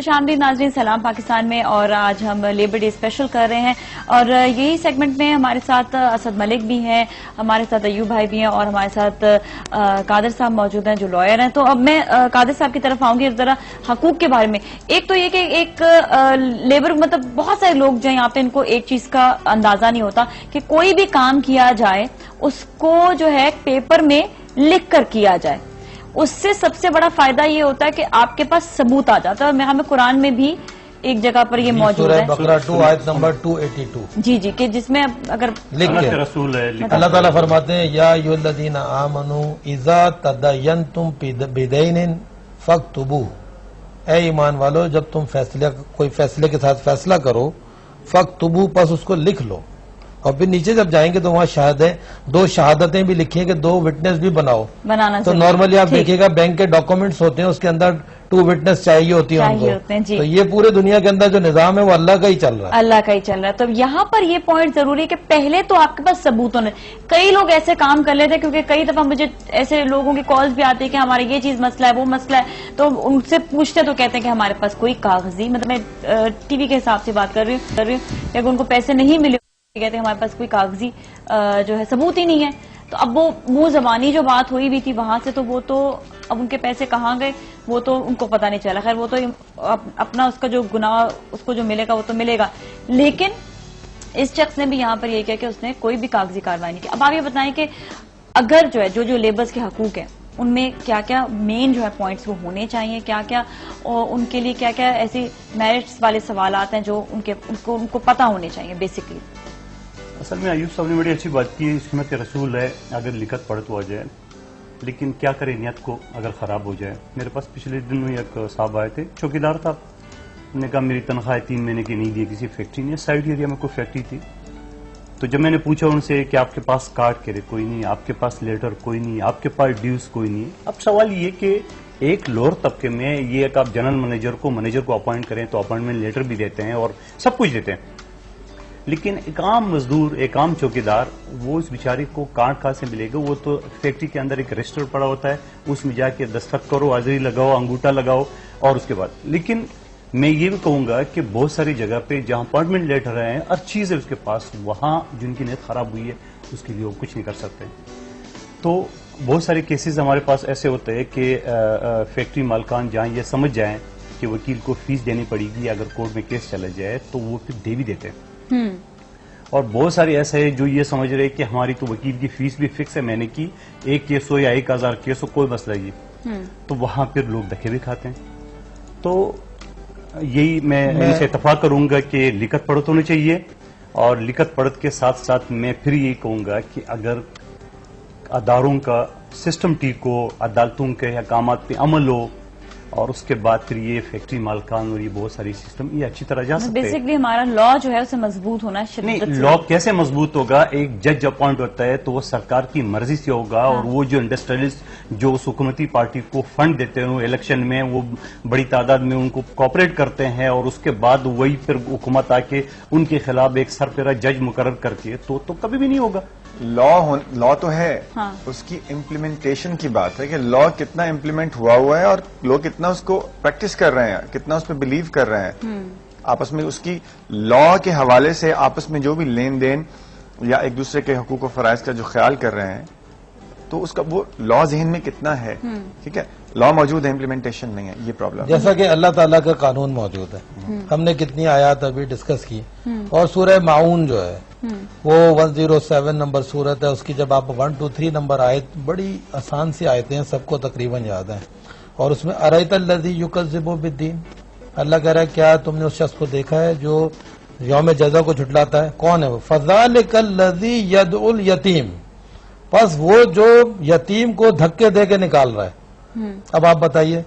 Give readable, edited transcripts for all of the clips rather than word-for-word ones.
خوش آمدید ناظرین، سلام پاکستان میں، اور آج ہم لیبر ڈے اسپیشل کر رہے ہیں اور یہی سیگمنٹ میں ہمارے ساتھ اسد ملک بھی ہیں، ہمارے ساتھ ایوب بھائی بھی ہیں اور ہمارے ساتھ قادر صاحب موجود ہیں جو لائر ہیں. تو اب میں قادر صاحب کی طرف آؤں گی ذرا حقوق کے بارے میں. ایک تو یہ کہ ایک لیبر مطلب بہت سارے لوگ جو ہیں یہاں پہ ان کو ایک چیز کا اندازہ نہیں ہوتا کہ کوئی بھی کام کیا جائے اس کو جو ہے پیپر میں لکھ کر کیا جائے. اس سے سب سے بڑا فائدہ یہ ہوتا ہے کہ آپ کے پاس ثبوت آ جاتا ہے. ہمیں قرآن میں بھی ایک جگہ پر یہ موجود ہے، سورہ بقرہ 2 آیت نمبر 282. جی کہ جس میں اگر لکھ کے رسول ہے اللہ تعالیٰ فرماتے ہیں یا ایھا الذین آمنوا اذا تدینتم بدین فاکتبوہ، اے ایمان والو جب تم کوئی فیصلے کے ساتھ فیصلہ کرو فاکتبوہ، پس اس کو لکھ لو. اور پھر نیچے جب جائیں گے تو وہاں دو شہادتیں بھی لکھیں کہ 2 وٹنس بھی بنانا. تو نارملی آپ دیکھیں گا بینک کے ڈاکومنٹس ہوتے ہیں اس کے اندر 2 وٹنس چاہیے ہوتی ہیں ان کو. تو یہ پورے دنیا کے اندر جو نظام ہے وہ اللہ کا ہی چل رہا ہے، اللہ کا ہی چل رہا ہے. تو یہاں پر یہ پوائنٹ ضروری ہے کہ پہلے تو آپ کے پاس ثبوت ہونے. کئی لوگ ایسے کام کر لیتے ہیں کیونکہ کئی دفعہ مجھے ایسے لوگوں کی کالز بھی آتی ہیں کہ ہمارا یہ چیز مسئلہ ہے وہ مسئلہ ہے، تو ان سے پوچھتے تو کہتے ہیں کہ ہمارے پاس کوئی کاغذی، مطلب میں ٹی وی کے حساب سے بات کر رہی ہوں کہ ان کو پیسے نہیں ملے کہتے ہیں ہمارے پاس کوئی کاغذی جو ہے ثبوت ہی نہیں ہے. تو اب وہ منہ زبانی جو بات ہوئی بھی تھی وہاں سے، تو وہ تو اب ان کے پیسے کہاں گئے وہ تو ان کو پتہ نہیں چلا. خیر وہ تو اپنا اس کا جو گناہ اس کو جو ملے گا وہ تو ملے گا. لیکن اس شخص نے بھی یہاں پر یہ کیا کہ اس نے کوئی بھی کاغذی کارروائی نہیں کی. اب آپ یہ بتائیں کہ اگر جو ہے جو لیبرز کے حقوق ہیں ان میں کیا کیا مین جو ہے پوائنٹس وہ ہونے چاہیے، کیا کیا ان کے لیے کیا کیا ایسی میرٹس والے سوالات ہیں جو ان کو پتہ ہونے چاہیے بیسکلی. اصل میں ایوب صاحب نے بڑی اچھی بات کی. حکمت رسول ہے اگر لکھت پڑھت ہو جائے، لیکن کیا کرے نیت کو اگر خراب ہو جائے. میرے پاس پچھلے دنوں ایک صاحب آئے تھے، چوکیدار تھا. انہوں نے کہا میری تنخواہ 3 مہینے کی نہیں دی کسی فیکٹری نے، سائڈ ایریا میں کوئی فیکٹری تھی. تو جب میں نے پوچھا ان سے کہ آپ کے پاس کارڈ کرے کوئی نہیں، آپ کے پاس لیٹر کوئی نہیں، آپ کے پاس ڈیوز کوئی نہیں. اب سوال یہ کہ ایک لوور طبقے میں یہ کہ آپ جنرل منیجر کو اپوائنٹ کریں تو اپوائنٹمنٹ لیٹر بھی دیتے ہیں اور سب کچھ دیتے ہیں، لیکن ایک عام مزدور، ایک عام چوکیدار، وہ اس بیچارے کو کارڈ کہاں سے ملے گا؟ وہ تو فیکٹری کے اندر ایک رجسٹر پڑا ہوتا ہے، اس میں جا کے دستخط کرو، حاضری لگاؤ، انگوٹھا لگاؤ اور اس کے بعد. لیکن میں یہ بھی کہوں گا کہ بہت ساری جگہ پہ جہاں اپوائنٹمنٹ لیٹر ہیں، ہر چیز ہے اس کے پاس، وہاں جن کی نیت خراب ہوئی ہے اس کے لیے وہ کچھ نہیں کر سکتے. تو بہت سارے کیسز ہمارے پاس ایسے ہوتے ہیں کہ فیکٹری مالکان جہاں یہ سمجھ جائیں کہ وکیل کو فیس دینی پڑے گی اگر کورٹ میں کیس چلا جائے تو وہ پھر دے بھی دیتے ہیں. اور بہت سارے ایسے ہیں جو یہ سمجھ رہے کہ ہماری تو وکیل کی فیس بھی فکس ہے، میں نے کی 1 کیس ہو یا 1000 کیس ہو کوئی مسئلہ نہیں. تو وہاں پھر لوگ دھکے بھی کھاتے ہیں. تو یہی میں ان سے اتفاق کروں گا کہ لکھت پڑھت ہونا چاہیے. اور لکھت پڑھت کے ساتھ ساتھ میں پھر یہی کہوں گا کہ اگر اداروں کا سسٹم ٹھیک ہو، عدالتوں کے احکامات پہ عمل ہو، اور اس کے بعد پھر یہ فیکٹری مالکان اور یہ بہت ساری سسٹم یہ اچھی طرح جا سکتے ہیں. بیسکلی ہمارا لا جو ہے اسے مضبوط ہونا ہے. نہیں، لا کیسے مضبوط ہوگا؟ ایک جج اپوائنٹ ہوتا ہے تو وہ سرکار کی مرضی سے ہوگا، اور وہ جو انڈسٹریلسٹ جو اس حکومتی پارٹی کو فنڈ دیتے ہیں الیکشن میں، وہ بڑی تعداد میں ان کو کوآپریٹ کرتے ہیں، اور اس کے بعد وہی پھر حکومت آ کے ان کے خلاف ایک سرپیرا جج مقرر کر کے تو کبھی بھی نہیں ہوگا. لا تو ہے، اس کی امپلیمنٹیشن کی بات ہے کہ لا کتنا امپلیمنٹ ہوا ہے اور لوگ کتنا اس کو پریکٹس کر رہے ہیں، کتنا اس پہ بلیو کر رہے ہیں. آپس میں اس کی لا کے حوالے سے آپس میں جو بھی لین دین یا ایک دوسرے کے حقوق و فرائض کا جو خیال کر رہے ہیں، تو اس کا وہ لا ذہن میں کتنا ہے. ٹھیک ہے، لا موجود ہے، امپلیمنٹیشن نہیں ہے، یہ پرابلم. جیسا کہ اللہ تعالیٰ کا قانون موجود ہے، ہم نے کتنی آیات ابھی ڈسکس کی. اور سورہ معون جو ہے وہ 107 نمبر سورت ہے، اس کی جب آپ 1 2 3 نمبر آیت، بڑی آسان سی آیتیں ہیں، سب کو تقریباً یاد ہیں. اور اس میں ارایت الذی یکذب بالدین، اللہ کہہ رہا ہے کیا تم نے اس شخص کو دیکھا ہے جو یوم جزا کو جھٹلاتا ہے؟ کون ہے وہ؟ فذلک الذی یدعو الیتیم، بس وہ جو یتیم کو دھکے دے کے نکال رہا ہے. اب آپ بتائیے،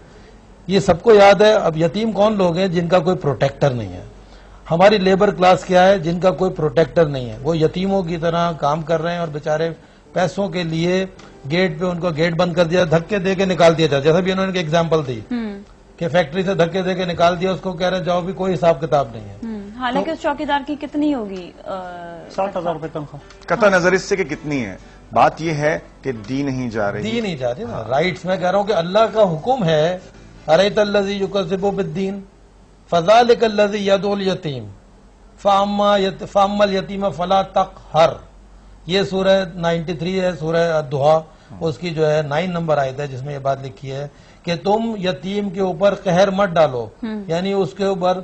یہ سب کو یاد ہے. اب یتیم کون لوگ ہیں؟ جن کا کوئی پروٹیکٹر نہیں ہے. ہماری لیبر کلاس کیا ہے؟ جن کا کوئی پروٹیکٹر نہیں ہے، وہ یتیموں کی طرح کام کر رہے ہیں اور بیچارے پیسوں کے لیے گیٹ پہ ان کو گیٹ بند کر دیا، دھکے دے کے نکال دیا جاتا. جیسا بھی انہوں نے ایگزامپل دی کہ فیکٹری سے دھکے دے کے نکال دیا، اس کو کہہ رہے جاؤ بھی کوئی حساب کتاب نہیں ہے. حالانکہ اس چوکیدار کی کتنی ہوگی؟ 60,000 روپے تنخواہ. قطع نظر اس سے کہ کتنی ہے، بات یہ ہے کہ دی نہیں جا رہی نا رائٹس. میں کہہ رہا ہوں کہ اللہ کا حکم ہے ارایت الذی یکذب بالدین، فذالک الذی یدعو الیتیم فاما الیتیم فلا تقہر. یہ سورہ 93 ہے، سورہ الدحا، اس کی جو ہے 9 نمبر آیت ہے جس میں یہ بات لکھی ہے کہ تم یتیم کے اوپر قہر مت ڈالو، یعنی اس کے اوپر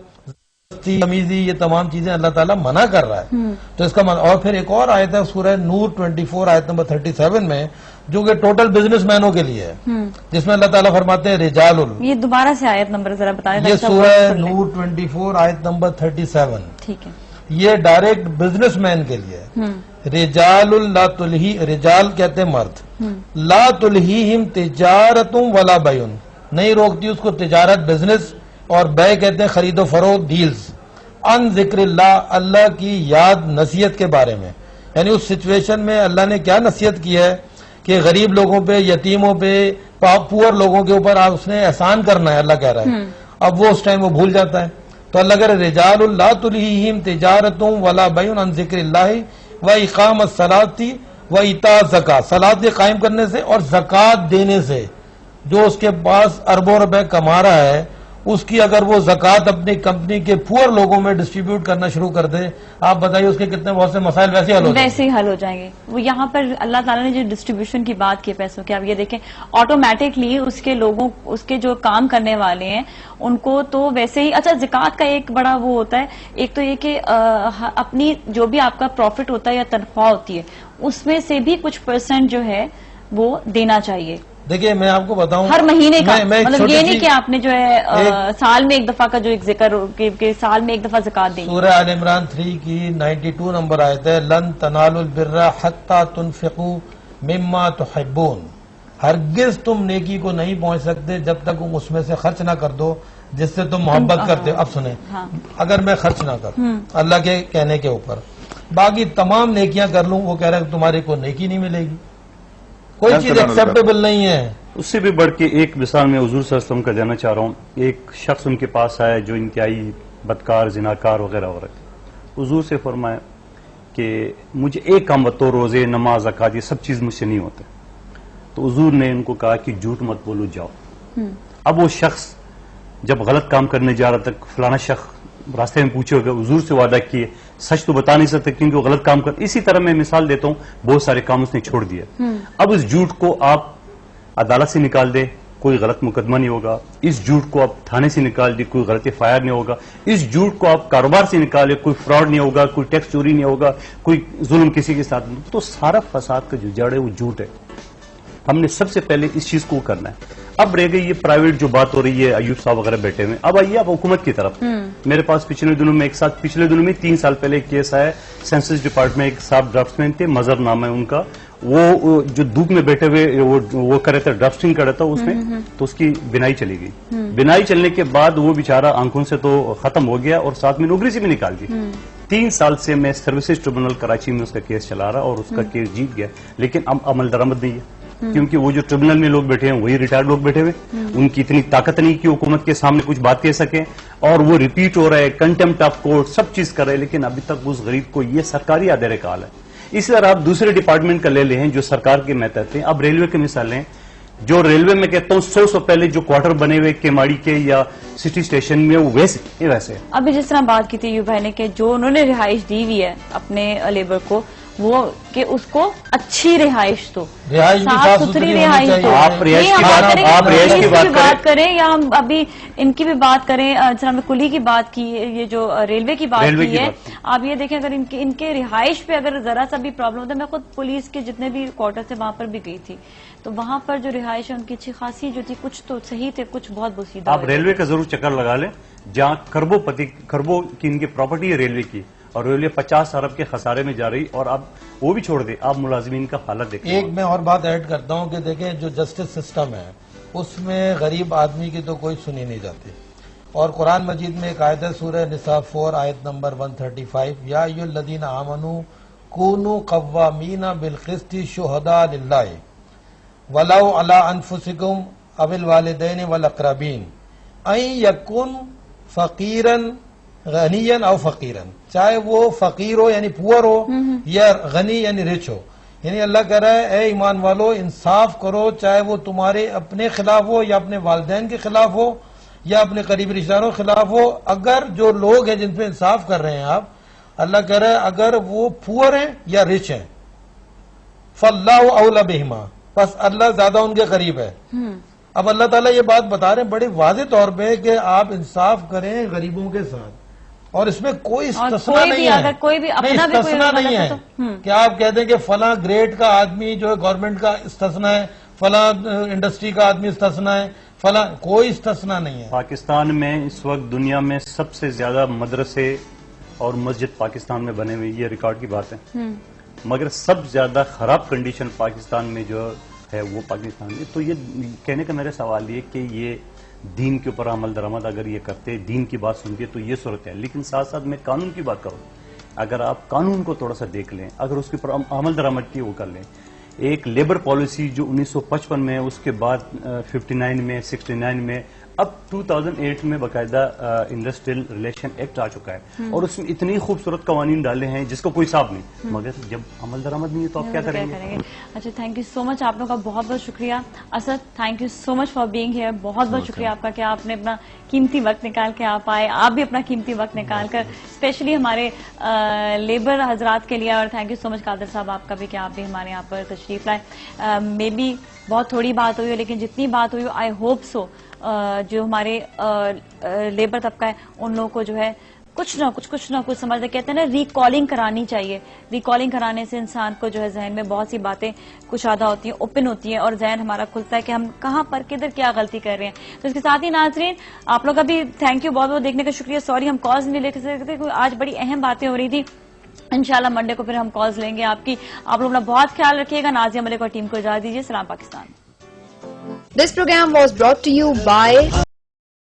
تمیزی، یہ تمام چیزیں اللہ تعالیٰ منع کر رہا ہے. تو اس کا اور پھر ایک اور آیت ہے سورہ نور 24 آیت نمبر 37 میں، جو کہ ٹوٹل بزنس مینوں کے لیے ہے، جس میں اللہ تعالیٰ فرماتے ہیں رجال. یہ دوبارہ سے آیت نمبر ذرا بتائیں. یہ سورہ نور 24 آیت نمبر 37. ٹھیک ہے. یہ ڈائریکٹ بزنس مین کے لیے ہے. رجال لا تلہی، رجال کہتے ہیں مرد، لا تلہیہم تجارت ولا بیع، نہیں روکتی اس کو تجارت، بزنس، اور بے کہتے ہیں خرید و فروخت، ڈیلز، ان ذکر اللہ، اللہ کی یاد نصیحت کے بارے میں. یعنی اس سچویشن میں اللہ نے کیا نصیحت کی ہے کہ غریب لوگوں پہ، یتیموں پہ، پور لوگوں کے اوپر اس نے احسان کرنا ہے، اللہ کہہ رہا ہے. اب وہ اس ٹائم وہ بھول جاتا ہے. تو اللہ کہہ رہے رجال لا تلہیہم تجارت ولا بیع عن ذکر اللہ وإقام الصلاۃ وإیتاء الزکاۃ، صلاۃ کے قائم کرنے سے اور زکوٰۃ دینے سے. جو اس کے پاس اربوں روپے کما رہا ہے، اس کی اگر وہ زکوٰۃ اپنی کمپنی کے پور لوگوں میں ڈسٹریبیوٹ کرنا شروع کر دے، آپ بتائیے اس کے کتنے بہت سے مسائل ویسے ہی حل ہو جائیں گے. وہ یہاں پر اللہ تعالیٰ نے جو ڈسٹریبیوشن کی بات کی پیسوں کی، آپ یہ دیکھیں آٹومیٹکلی اس کے لوگوں، اس کے جو کام کرنے والے ہیں ان کو تو ویسے ہی. اچھا، زکوٰۃ کا ایک بڑا وہ ہوتا ہے، ایک تو یہ کہ اپنی جو بھی آپ کا پروفٹ ہوتا ہے یا تنخواہ ہوتی ہے اس میں سے بھی کچھ % جو ہے وہ دینا چاہیے. دیکھیے میں آپ کو بتاؤں، ہر مہینے کا، مطلب یہ نہیں کہ آپ نے جو ہے سال میں ایک دفعہ کا جو ایک ذکر کہ سال میں ایک دفعہ زکوٰۃ دیں. سورہ آل عمران 3 کی 92 نمبر آیت ہے، لن تنالوا البر حتی تنفقوا مما تحبون، ہرگز تم نیکی کو نہیں پہنچ سکتے جب تک تم اس میں سے خرچ نہ کر دو جس سے تم محبت کرتے ہو. اب سنیں، اگر میں خرچ نہ کروں اللہ کے کہنے کے اوپر، باقی تمام نیکیاں کر لوں، وہ کہہ رہے ہیں تمہارے کو نیکی نہیں ملے گی، کوئی چیز ایکسپٹیبل نہیں ہے. اس سے بھی بڑھ کے ایک مثال میں حضور صلی اللہ علیہ وسلم کا دینا چاہ رہا ہوں. ایک شخص ان کے پاس آیا جو انتہائی بدکار، زناکار وغیرہ ہو رہے تھے. حضور سے فرمایا کہ مجھے ایک کام بتاؤ، روزے، نماز، زکوٰۃ، یہ سب چیز مجھ سے نہیں ہوتے. تو حضور نے ان کو کہا کہ جھوٹ مت بولو، جاؤ. اب وہ شخص جب غلط کام کرنے جا رہا تھا، فلانا شخص راستے میں پوچھے ہوگا، حضور سے وعدہ کیے، سچ تو بتا نہیں سکتے کیونکہ وہ غلط کام کر. اسی طرح میں مثال دیتا ہوں، بہت سارے کام اس نے چھوڑ دیا. اب اس جھوٹ کو آپ عدالت سے نکال دے، کوئی غلط مقدمہ نہیں ہوگا. اس جھوٹ کو آپ تھانے سے نکال دے، کوئی غلط FIR نہیں ہوگا. اس جھوٹ کو آپ کاروبار سے نکالے، کوئی فراڈ نہیں ہوگا، کوئی ٹیکس چوری نہیں ہوگا، کوئی ظلم کسی کے ساتھ نہیں. تو سارا فساد کا جو جڑ ہے وہ جھوٹ ہے. ہم نے سب سے پہلے اس چیز کو کرنا ہے. اب رہ گئی یہ پرائیویٹ جو بات ہو رہی ہے، ایوب صاحب وغیرہ بیٹھے ہوئے. اب آئیے آپ حکومت کی طرف. میرے پاس پچھلے دنوں میں پچھلے دنوں میں 3 سال پہلے ایک کیس آیا. سینسس ڈپارٹمنٹ ایک صاحب ڈرافٹ مین تھے، مظہر نام ہے ان کا. وہ جو دھوپ میں بیٹھے ہوئے وہ کر رہے تھے، ڈرافٹنگ کر رہا تھا اس میں، تو اس کی بینائی چلی گئی. بینائی چلنے کے بعد وہ بیچارہ آنکھوں سے تو ختم ہو گیا اور ساتھ میں نوکری سے بھی نکال دی. 3 سال سے میں سروسز ٹریبونل کراچی میں اس کا کیس چلا رہا اور اس کا کیس جیت گیا. لیکن اب عمل درآمد نہیں ہے کیونکہ وہ جو ٹریبونل میں لوگ بیٹھے ہیں وہی ریٹائرڈ لوگ بیٹھے ہوئے. ان کی اتنی طاقت نہیں کہ حکومت کے سامنے کچھ بات کہہ سکیں، اور وہ ریپیٹ ہو رہا ہے، کنٹمپٹ آف کورٹ سب چیز کر رہے ہیں. لیکن ابھی تک اس غریب کو یہ سرکاری آدھے کال ہے. اسی طرح آپ دوسرے ڈپارٹمنٹ کا لے لیں جو سرکار کے ماتحت ہیں. اب ریلوے کی مثال لیں، جو ریلوے میں کہتا ہوں 100 پہلے جو کوارٹر بنے ہوئے کیماڑی کے یا سٹی اسٹیشن میں، وہ ویسے ابھی جس طرح بات کی تھی ایوب بھائی نے کہ جو انہوں نے رہائش دی ہوئی ہے اپنے لیبر کو، وہ کہ اس کو اچھی رہائش تو صاف ستھری رہائش تو. آپ رہائش کی بات کریں یا ہم ابھی ان کی بھی بات کریں، جس میں کلی کی بات کی، یہ جو ریلوے کی بات کی ہے، آپ یہ دیکھیں اگر ان کے رہائش پہ اگر ذرا سا بھی پرابلم ہوتا ہے. میں خود پولیس کے جتنے بھی کوارٹر تھے وہاں پر بھی گئی تھی، تو وہاں پر جو رہائش ہے ان کی اچھی خاصی جو تھی، کچھ تو صحیح تھے، کچھ بہت بوسیدہ. آپ ریلوے کا ضرور چکر لگا لیں جہاں کروڑوں کی ان کی پراپرٹی ہے ریلوے کی، اور ریلوے 50 ارب کے خسارے میں جا رہی. اور اب وہ بھی چھوڑ دیں، آپ ملازمین کا حالت دیکھیں. ایک میں اور بات ایڈ کرتا ہوں کہ دیکھیں جو جسٹس سسٹم ہے اس میں غریب آدمی کی تو کوئی سنی نہیں جاتی. اور قرآن مجید میں ایک آیت ہے سورہ نساء 4 آیت نمبر 135، یا ایھا الذین آمنوا کونوا قوامین بالقسط شہداء للہ ولو علی انفسکم او الوالدین والاقربین ان یکن فقیرا غنیا او فقیرا، چاہے وہ فقیر ہو یعنی پور ہو یا غنی یعنی رچ ہو. یعنی اللہ کہہ رہا ہے اے ایمان والو انصاف کرو، چاہے وہ تمہارے اپنے خلاف ہو یا اپنے والدین کے خلاف ہو یا اپنے قریبی رشتہ داروں کے خلاف ہو. اگر جو لوگ ہیں جن پہ انصاف کر رہے ہیں آپ، اللہ کہہ رہا ہے اگر وہ پور ہیں یا رچ ہیں، فاللہ اولی بہما، بس اللہ زیادہ ان کے قریب ہے. اب اللہ تعالیٰ یہ بات بتا رہے ہیں بڑے واضح طور پہ کہ آپ انصاف کریں غریبوں کے ساتھ، اور اس میں کوئی استثنا نہیں ہے. کوئی بھی اپنا بھی کوئی استثنا نہیں ہے کہ آپ کہہ دیں کہ فلاں گریڈ کا آدمی جو ہے گورنمنٹ کا استثنا ہے، فلاں انڈسٹری کا آدمی استثنا ہے، فلاں، کوئی استثنا نہیں ہے. پاکستان میں اس وقت دنیا میں سب سے زیادہ مدرسے اور مسجد پاکستان میں بنے ہوئے، یہ ریکارڈ کی بات ہے، مگر سب زیادہ خراب کنڈیشن پاکستان میں جو ہے وہ پاکستان میں. تو یہ کہنے کا میرا سوال یہ کہ یہ دین کے اوپر عمل درآمد اگر یہ کرتے، دین کی بات سنتے تو یہ صورت ہے. لیکن ساتھ ساتھ میں قانون کی بات کروں، اگر آپ قانون کو تھوڑا سا دیکھ لیں، اگر اس کے اوپر عمل درآمد کی وہ کر لیں، ایک لیبر پالیسی جو 1955 میں، اس کے بعد 59 میں، 69 میں، اب 2008 میں باقاعدہ انڈسٹریل ریلیشن ایکٹ آ چکا ہے، اور اس میں اتنی خوبصورت قوانین ڈالے ہیں جس کا کوئی حساب نہیں، مگر جب عمل درآمد نہیں ہے تو آپ کیا کریں گے؟ اچھا، تھینک یو سو مچ، آپ لوگوں کا بہت بہت شکریہ. Asad, thank you so much for being here. بہت بہت شکریہ آپ کا کہ آپ نے اپنا قیمتی وقت نکال کے آپ آئے. آپ بھی اپنا قیمتی وقت نکال کر اسپیشلی ہمارے لیبر حضرات کے لیے، اور تھینک یو سو مچ قادر صاحب آپ کا بھی کہ آپ بھی ہمارے یہاں پر تشریف لائے. مے بی بہت تھوڑی بات ہوئی ہے، لیکن جتنی بات ہوئی آئی ہوپ سو جو ہمارے لیبر طبقہ ہے ان لوگوں کو جو ہے کچھ نہ کچھ سمجھتے، کہتے ہیں نا ریکالنگ کرانی چاہیے. ریکالنگ کرانے سے انسان کو جو ہے ذہن میں بہت سی باتیں کشادہ ہوتی ہیں، اوپن ہوتی ہیں، اور ذہن ہمارا کھلتا ہے کہ ہم کہاں پر کدھر کیا غلطی کر رہے ہیں. تو اس کے ساتھ ہی ناظرین آپ لوگ کا بھی تھینک یو، بہت بہت دیکھنے کا شکریہ. سوری ہم کالز نہیں لے سکتے، آج بڑی اہم باتیں ہو رہی تھی. انشاءاللہ منڈے کو پھر ہم کالز لیں گے آپ کی. آپ لوگ اپنا بہت خیال رکھیے گا. نازیہ ملک اور ٹیم کو اجازت دیجیے. سلام Pakistan. This program was brought to you by